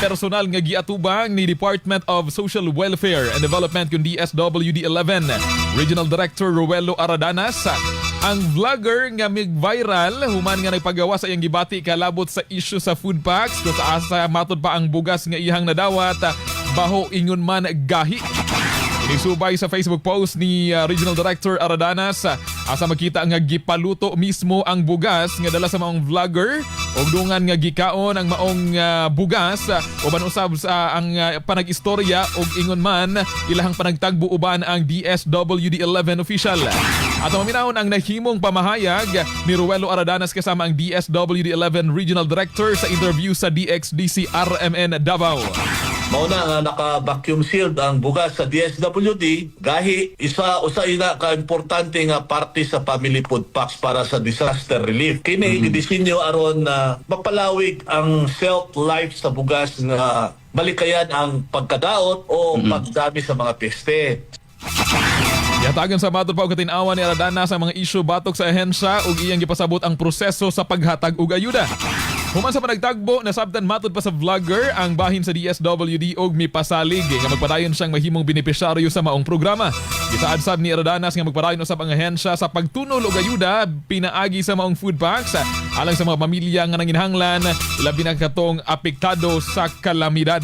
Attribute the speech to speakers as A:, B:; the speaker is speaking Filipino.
A: personal nga giatubang ni Department of Social Welfare and Development yung DSWD-11 Regional Director Ruelo Aradanas. Ang vlogger nga mig-viral human nga nagpagawa sa iyang gibati kalabot sa issue sa food packs kung sa asa matod pa ang bugas nga ihang nadawat baho ingon man gahi. Inisubay sa Facebook post ni Regional Director Aradanas asa makita nga gipaluto mismo ang bugas nga dala sa maong vlogger ug dungan nga gikaon ang maong bugas uban usab sa ang panag-istorya ug ingon man ilahang panagtagbo uban ang DSWD-11 official. At maminahon ang nahimong pamahayag ni Ruelo Aradanas kasama ang DSWD-11 Regional Director sa interview sa DXDC RMN Davao.
B: Mauna nga naka-vacuum sealed ang bugas sa DSWD, gahi usa ina ka-importante nga parte sa family food packs para sa disaster relief. Kini gidisenyo aron na mapalawig ang shelf life sa bugas nga malikayan ang pagkadaot o pagdami sa mga peste.
A: Yatagan sa matod pa og katinawan ni Aradanas ang mga issue batok sa ahensya ug iyang gipasabot ang proseso sa paghatag og ayuda. Human sa panagtagbo, nasabtan matod pa sa vlogger ang bahin sa DSWD og mipasalig nga magpadayon siyang mahimong benepisyaryo sa maong programa. Gisaad sab ni Aradanas nga magpadayon usab ang ahensya sa pagtunol og ayuda pinaagi sa maong food packs alang sa mga pamilya nga nanginhanglan labi na katong apektado sa kalamidad.